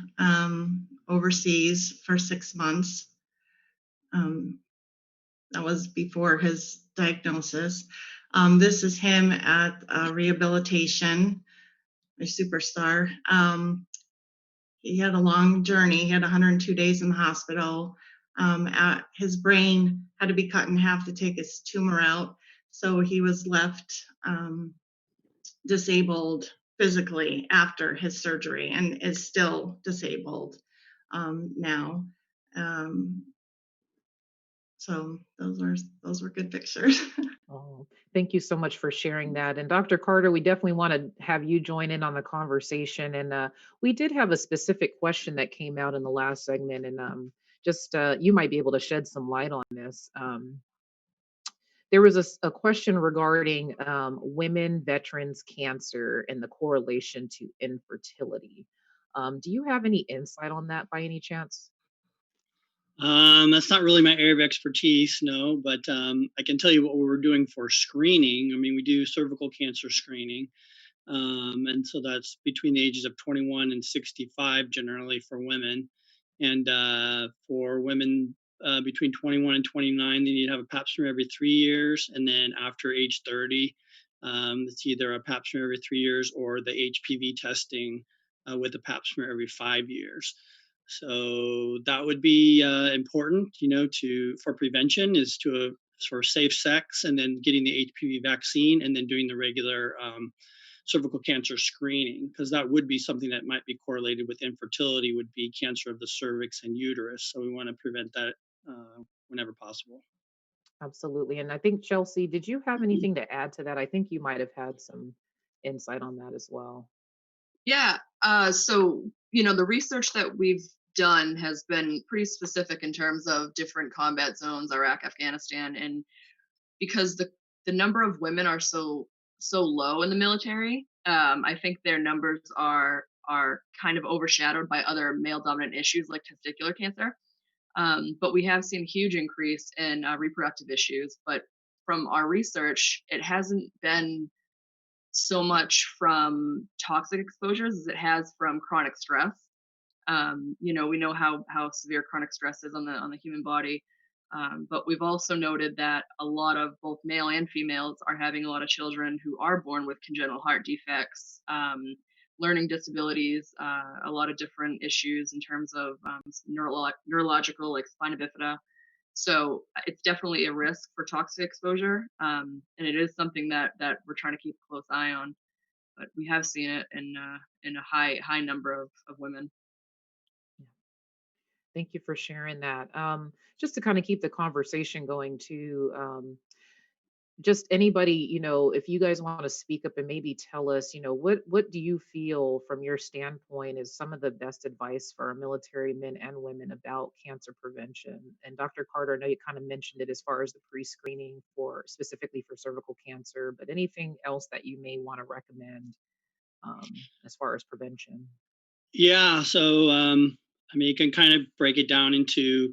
overseas for 6 months. That was before his diagnosis. This is him at rehabilitation, a superstar. He had a long journey. He had 102 days in the hospital. His brain had to be cut in half to take his tumor out. So he was left disabled physically after his surgery and is still disabled now. So those were good pictures. Oh, thank you so much for sharing that. And Dr. Carter, we definitely want to have you join in on the conversation. And we did have a specific question that came out in the last segment, and you might be able to shed some light on this. There was a question regarding women veterans cancer and the correlation to infertility. Do you have any insight on that by any chance? That's not really my area of expertise, no, but I can tell you what we're doing for screening. I mean, we do cervical cancer screening. And so that's between the ages of 21 and 65 generally for women. And for women between 21 and 29, they need to have a pap smear every 3 years. And then after age 30, it's either a pap smear every 3 years or the HPV testing with a pap smear every 5 years. So that would be important, for prevention is to for safe sex, and then getting the HPV vaccine, and then doing the regular cervical cancer screening, because that would be something that might be correlated with infertility, would be cancer of the cervix and uterus. So we want to prevent that whenever possible. Absolutely. And I think, Chelsea, did you have anything to add to that? I think you might have had some insight on that as well. Yeah. So, the research that we've done has been pretty specific in terms of different combat zones, Iraq, Afghanistan, and because the number of women are so low in the military, I think their numbers are kind of overshadowed by other male dominant issues like testicular cancer. But we have seen a huge increase in reproductive issues. But from our research, it hasn't been so much from toxic exposures as it has from chronic stress. We know how severe chronic stress is on the human body, but we've also noted that a lot of both male and females are having a lot of children who are born with congenital heart defects, learning disabilities, a lot of different issues in terms of neurological, like spina bifida. So it's definitely a risk for toxic exposure, and it is something that we're trying to keep a close eye on. But we have seen it in a high number of women. Thank you for sharing that. Just to kind of keep the conversation going too, just anybody, if you guys want to speak up and maybe tell us, what do you feel from your standpoint is some of the best advice for our military men and women about cancer prevention? And Dr. Carter, I know you kind of mentioned it as far as the pre-screening for specifically for cervical cancer, but anything else that you may want to recommend as far as prevention? Yeah. So, you can kind of break it down into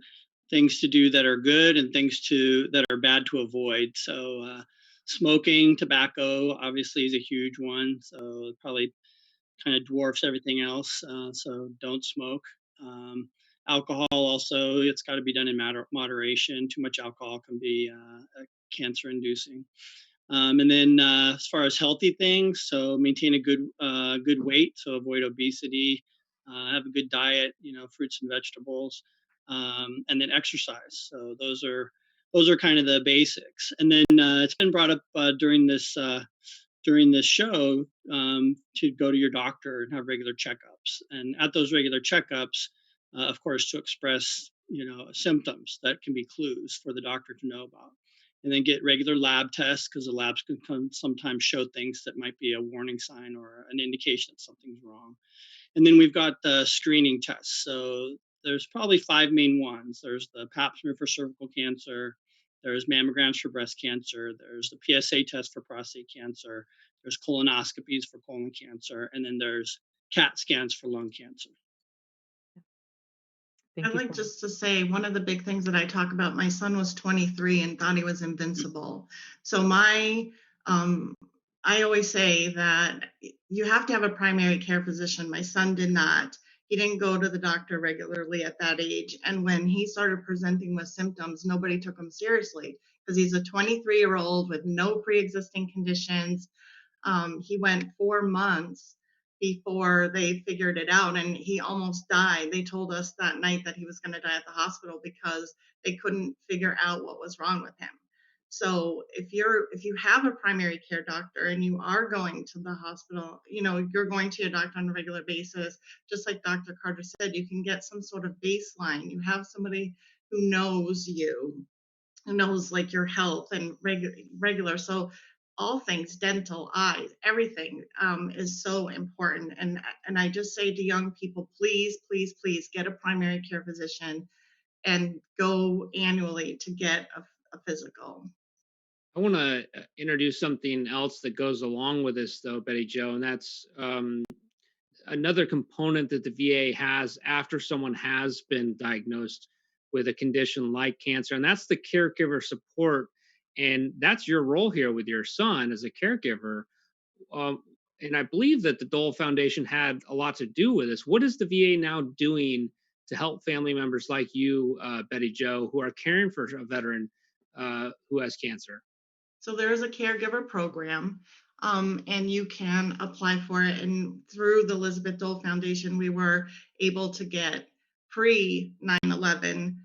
things to do that are good and things that are bad to avoid. So, smoking, tobacco, obviously, is a huge one. So, it probably kind of dwarfs everything else. So, don't smoke. Alcohol, also, it's got to be done in moderation. Too much alcohol can be cancer inducing. And then as far as healthy things, so maintain a good weight, so avoid obesity, have a good diet, fruits and vegetables, and then exercise. So those are kind of the basics. And then it's been brought up during this show to go to your doctor and have regular checkups. And at those regular checkups, of course, to express symptoms that can be clues for the doctor to know about, and then get regular lab tests, because the labs can sometimes show things that might be a warning sign or an indication that something's wrong. And then we've got the screening tests. So there's probably 5 main ones. There's the pap smear for cervical cancer, there's mammograms for breast cancer, there's the PSA test for prostate cancer, there's colonoscopies for colon cancer, and then there's CAT scans for lung cancer. I'd like just to say one of the big things that I talk about, my son was 23 and thought he was invincible. So I always say that you have to have a primary care physician. My son did not. He didn't go to the doctor regularly at that age. And when he started presenting with symptoms, nobody took him seriously because he's a 23-year-old with no pre-existing conditions. He went 4 months before they figured it out, and he almost died. They told us that night that he was going to die at the hospital because they couldn't figure out what was wrong with him. So if you have a primary care doctor and you are going to the hospital, you're going to your doctor on a regular basis, just like Dr. Carter said, you can get some sort of baseline. You have somebody who knows you, who knows like your health and regular. So all things dental, eyes, everything is so important. And I just say to young people, please, please, please get a primary care physician and go annually to get a physical. I want to introduce something else that goes along with this, though, Betty Jo, and that's another component that the VA has after someone has been diagnosed with a condition like cancer, and that's the caregiver support. And that's your role here with your son as a caregiver. Um, and I believe that the Dole Foundation had a lot to do with this. What is the VA now doing to help family members like you, Betty Jo, who are caring for a veteran who has cancer? So there is a caregiver program, and you can apply for it. And through the Elizabeth Dole Foundation, we were able to get pre 9/11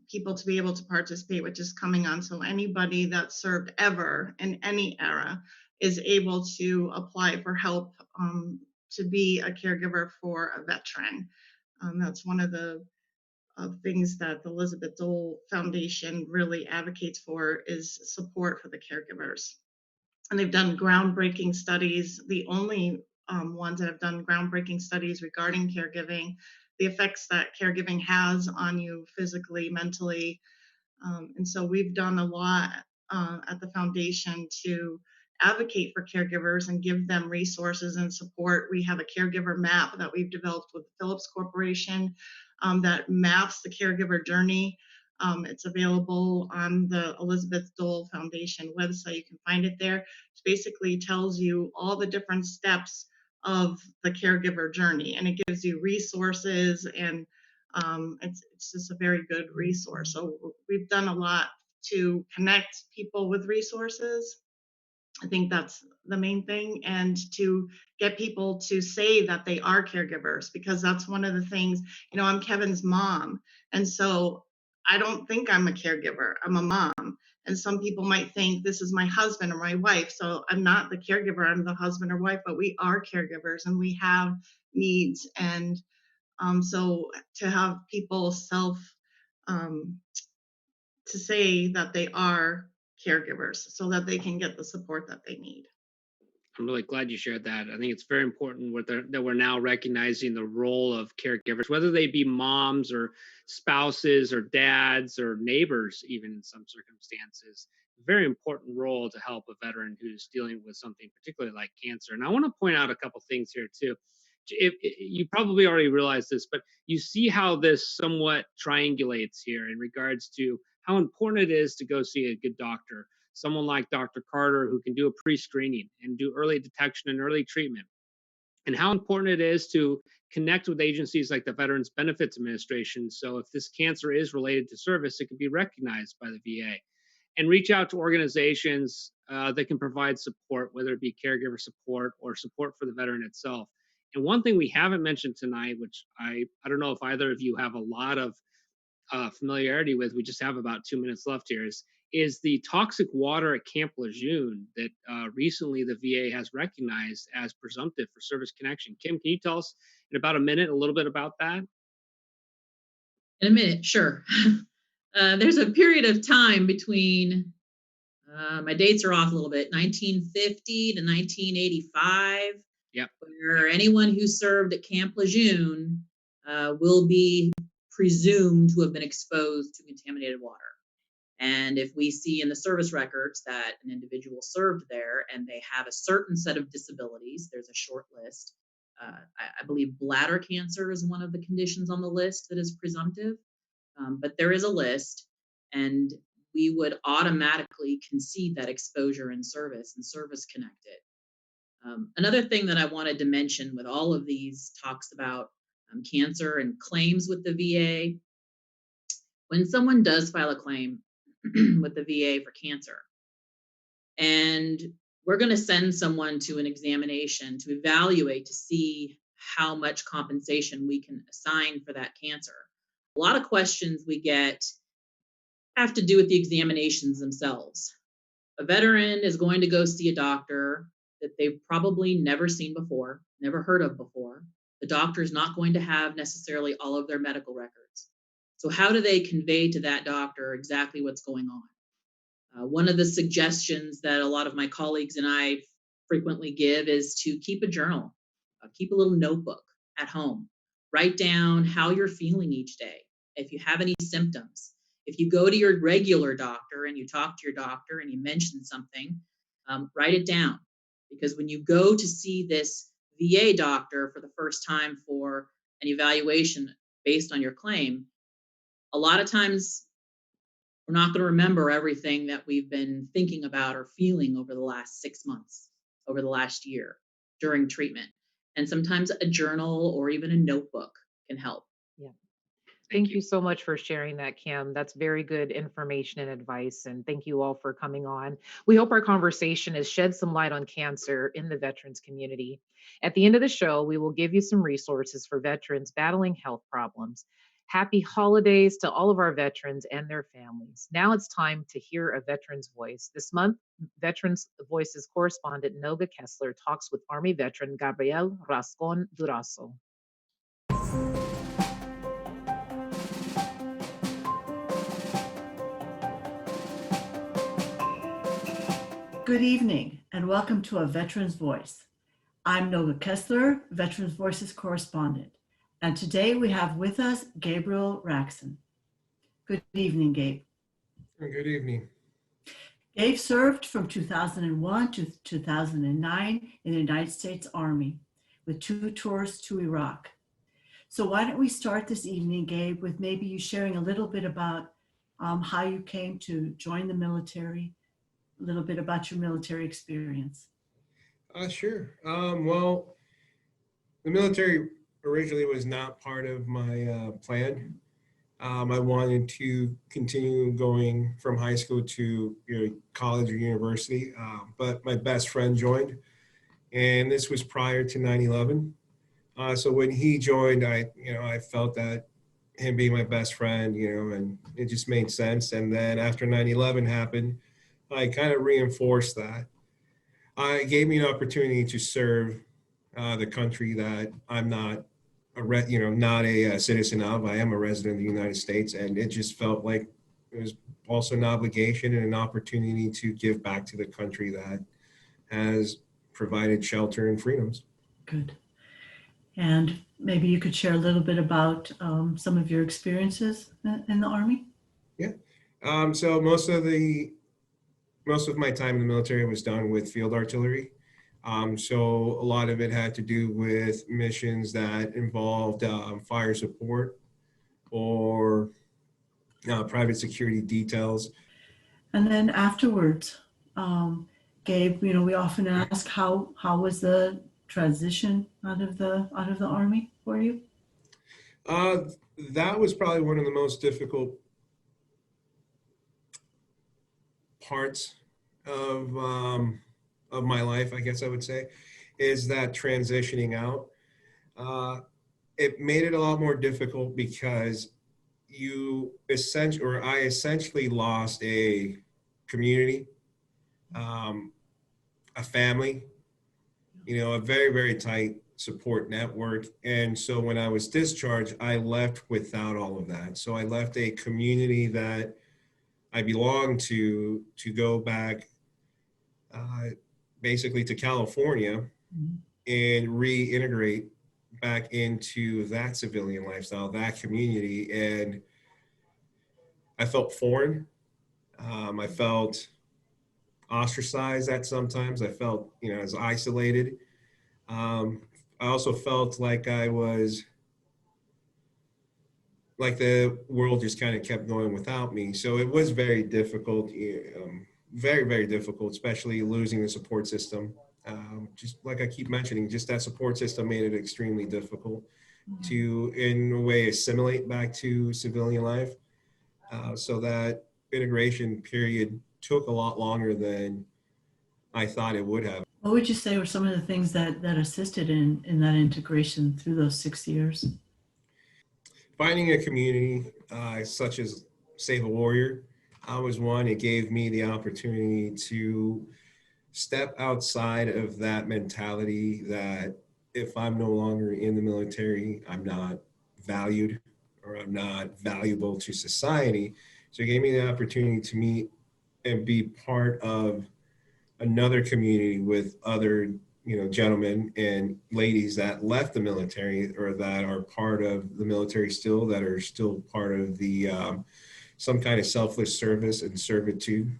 people to be able to participate, which is coming on. So anybody that served ever in any era is able to apply for help to be a caregiver for a veteran. That's one of the things that the Elizabeth Dole Foundation really advocates for is support for the caregivers. And they've done groundbreaking studies, the only ones that have done groundbreaking studies regarding caregiving, the effects that caregiving has on you physically, mentally. And so we've done a lot at the foundation to advocate for caregivers and give them resources and support. We have a caregiver map that we've developed with the Phillips Corporation that maps the caregiver journey. It's available on the Elizabeth Dole Foundation website. You can find it there. It basically tells you all the different steps of the caregiver journey, and it gives you resources, and it's just a very good resource. So we've done a lot to connect people with resources. I think that's the main thing, and to get people to say that they are caregivers, because that's one of the things, I'm Kevin's mom. And so I don't think I'm a caregiver, I'm a mom. And some people might think this is my husband or my wife. So I'm not the caregiver, I'm the husband or wife, but we are caregivers and we have needs. And so to have people um, to say that they are caregivers so that they can get the support that they need. I'm really glad you shared that. I think it's very important that we're now recognizing the role of caregivers, whether they be moms or spouses or dads or neighbors, even in some circumstances. Very important role to help a veteran who's dealing with something particularly like cancer. And I want to point out a couple things here too. You probably already realized this, but you see how this somewhat triangulates here in regards to how important it is to go see a good doctor, someone like Dr. Carter, who can do a pre-screening and do early detection and early treatment, and how important it is to connect with agencies like the Veterans Benefits Administration. So if this cancer is related to service, it can be recognized by the VA, and reach out to organizations that can provide support, whether it be caregiver support or support for the veteran itself. And one thing we haven't mentioned tonight, which I don't know if either of you have a lot of familiarity with, we just have about 2 minutes left here, is the toxic water at Camp Lejeune that recently the VA has recognized as presumptive for service connection. Kim, can you tell us in about a minute a little bit about that? In a minute, sure. There's a period of time between, my dates are off a little bit, 1950 to 1985, Yep. where anyone who served at Camp Lejeune will be presumed to have been exposed to contaminated water. And if we see in the service records that an individual served there and they have a certain set of disabilities, there's a short list. I believe bladder cancer is one of the conditions on the list that is presumptive, but there is a list, and we would automatically concede that exposure in service and service connect it. Another thing that I wanted to mention with all of these talks about cancer and claims with the VA, when someone does file a claim with the VA for cancer, and we're going to send someone to an examination to evaluate to see how much compensation we can assign for that cancer. A lot of questions we get have to do with the examinations themselves. A veteran is going to go see a doctor that they've probably never seen before, never heard of before. The doctor is not going to have necessarily all of their medical records. So how do they convey to that doctor exactly what's going on? One of the suggestions that a lot of my colleagues and I frequently give is to keep a journal, keep a little notebook at home, write down how you're feeling each day. If you have any symptoms, If you go to your regular doctor and you talk to your doctor and you mention something, write it down. Because when you go to see this VA doctor for the first time for an evaluation based on your claim, a lot of times we're not going to remember everything that we've been thinking about or feeling over the last 6 months, over the last year during treatment. And sometimes a journal or even a notebook can help. Yeah. Thank you so much for sharing that, Kim. That's very good information and advice. And thank you all for coming on. We hope our conversation has shed some light on cancer in the veterans community. At the end of the show, we will give you some resources for veterans battling health problems. Happy holidays to all of our veterans and their families. Now it's time to hear a veteran's voice. This month, Veterans Voices correspondent Noga Kessler talks with Army veteran Gabriel Rascon Durazo. Good evening and welcome to A Veteran's Voice. I'm Noga Kessler, Veterans Voices correspondent, and today we have with us Gabriel Raxon. Good evening, Gabe. Good evening. Gabe served from 2001 to 2009 in the United States Army with 2 tours to Iraq. So why don't we start this evening, Gabe, with maybe you sharing a little bit about how you came to join the military, a little bit about your military experience. Sure. Well, the military originally was not part of my plan. I wanted to continue going from high school to college or university, but my best friend joined, and this was prior to 9/11. So when he joined, I felt that him being my best friend, and it just made sense. And then after 9/11 happened, I kind of reinforced that. It gave me an opportunity to serve the country that I'm not not a citizen of. I am a resident of the United States, and it just felt like it was also an obligation and an opportunity to give back to the country that has provided shelter and freedoms. Good. And maybe you could share a little bit about some of your experiences in the Army? Yeah. So most of my time in the military was done with field artillery. So a lot of it had to do with missions that involved fire support or private security details. And then afterwards, Gabe, we often ask how was the transition out of the Army for you? That was probably one of the most difficult parts of my life, I guess I would say, is that transitioning out. It made it a lot more difficult because I essentially lost a community, a family, a very, very tight support network. And so when I was discharged, I left without all of that. So I left a community that I belonged to go back basically to California and reintegrate back into that civilian lifestyle, that community. And I felt foreign. I felt ostracized at sometimes. I felt, as isolated. I also felt like like the world just kind of kept going without me. So it was very difficult, very, very difficult, especially losing the support system. Just like I keep mentioning, just that support system made it extremely difficult to, in a way, assimilate back to civilian life. So that integration period took a lot longer than I thought it would have. What would you say were some of the things that assisted in that integration through those 6 years? Finding a community such as Save a Warrior was one. It gave me the opportunity to step outside of that mentality that if I'm no longer in the military, I'm not valued or I'm not valuable to society. So it gave me the opportunity to meet and be part of another community with other gentlemen and ladies that left the military or that are part of the military still, that are still part of the some kind of selfless service and servitude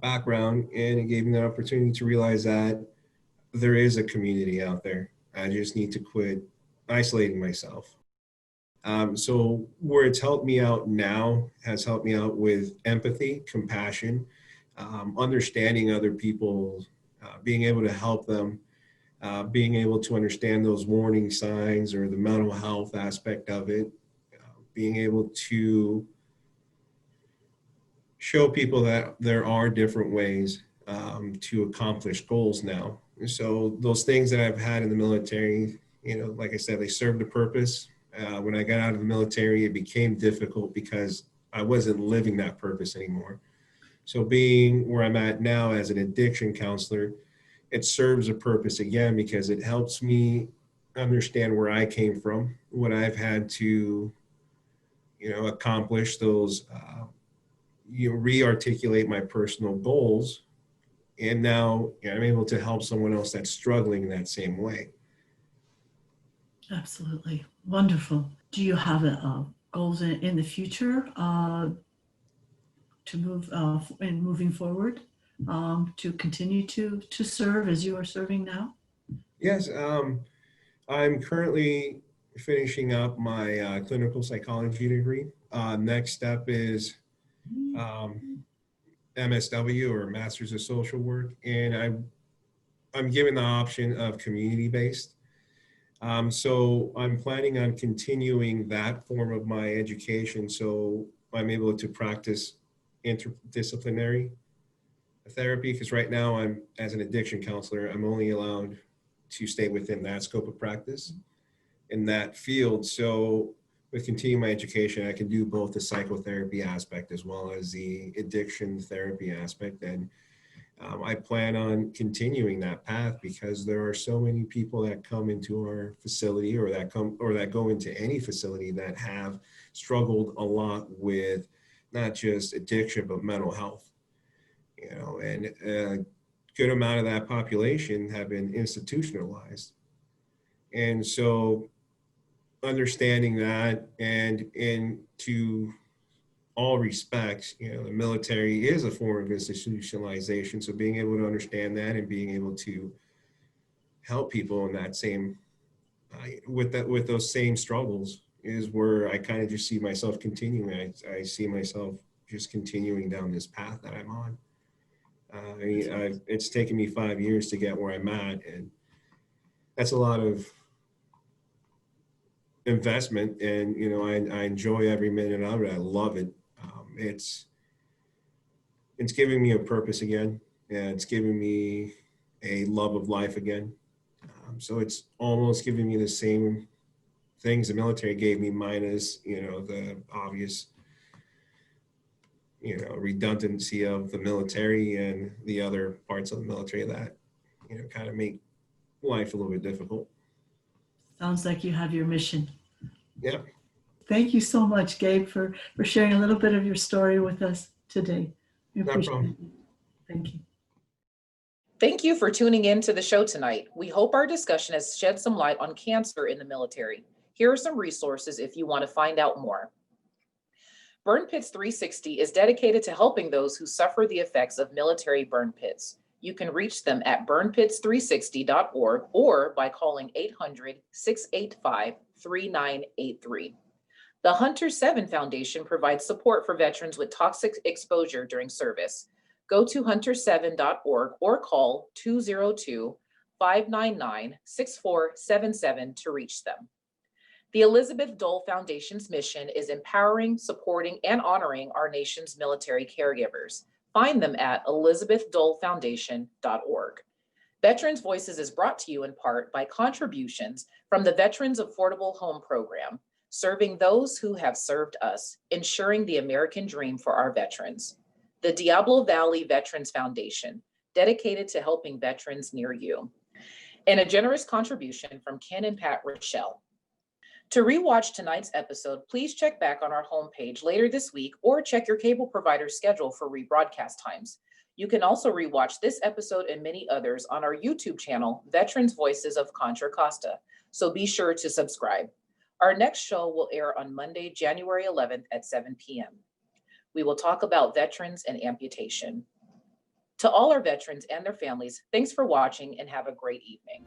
background, and it gave me the opportunity to realize that there is a community out there. I just need to quit isolating myself. So where it's helped me out now has helped me out with empathy, compassion, understanding other people, being able to help them, being able to understand those warning signs or the mental health aspect of it, being able to show people that there are different ways to accomplish goals now. So those things that I've had in the military, like I said, they served a purpose. When I got out of the military, it became difficult because I wasn't living that purpose anymore. So being where I'm at now as an addiction counselor, it serves a purpose again because it helps me understand where I came from, what I've had to, accomplish those, re-articulate my personal goals. And now I'm able to help someone else that's struggling in that same way. Absolutely. Wonderful. Do you have goals in the future to move and moving forward to continue to serve as you are serving now? Yes. I'm currently finishing up my clinical psychology degree. Next step is MSW, or Masters of Social Work. And I'm given the option of community-based. So I'm planning on continuing that form of my education so I'm able to practice interdisciplinary therapy, because right now as an addiction counselor, I'm only allowed to stay within that scope of practice in that field. So with continuing my education, I can do both the psychotherapy aspect as well as the addiction therapy aspect. And I plan on continuing that path because there are so many people that come into our facility or that go into any facility that have struggled a lot with not just addiction, but mental health, and a good amount of that population have been institutionalized. And so understanding that, and into all respects, the military is a form of institutionalization. So being able to understand that and being able to help people in that same, with those same struggles is where I kind of just see myself continuing. I see myself just continuing down this path that I'm on. It's taken me 5 years to get where I'm at, and that's a lot of investment. And I enjoy every minute of it. I love it. It's giving me a purpose again, and it's giving me a love of life again. So it's almost giving me the same things the military gave me, minus the obvious redundancy of the military and the other parts of the military that kind of make life a little bit difficult. Sounds like you have your mission. Yeah. Thank you so much, Gabe, for sharing a little bit of your story with us today. We No appreciate problem. it. Thank you. Thank you for tuning in to the show tonight. We hope our discussion has shed some light on cancer in the military. Here are some resources if you want to find out more. Burn Pits 360 is dedicated to helping those who suffer the effects of military burn pits. You can reach them at burnpits360.org or by calling 800-685-3983. The HunterSeven Foundation provides support for veterans with toxic exposure during service. Go to hunterseven.org or call 202-599-6477 to reach them. The Elizabeth Dole Foundation's mission is empowering, supporting, and honoring our nation's military caregivers. Find them at elizabethdolefoundation.org. Veterans Voices is brought to you in part by contributions from the Veterans Affordable Home Program, serving those who have served us, ensuring the American dream for our veterans. The Diablo Valley Veterans Foundation, dedicated to helping veterans near you. And a generous contribution from Ken and Pat Rochelle. To rewatch tonight's episode, please check back on our homepage later this week or check your cable provider's schedule for rebroadcast times. You can also rewatch this episode and many others on our YouTube channel, Veterans Voices of Contra, Costa, so be sure to subscribe. Our next show will air on Monday, January 11th at 7 p.m. We will talk about veterans and amputation. To all our veterans and their families, thanks for watching and have a great evening.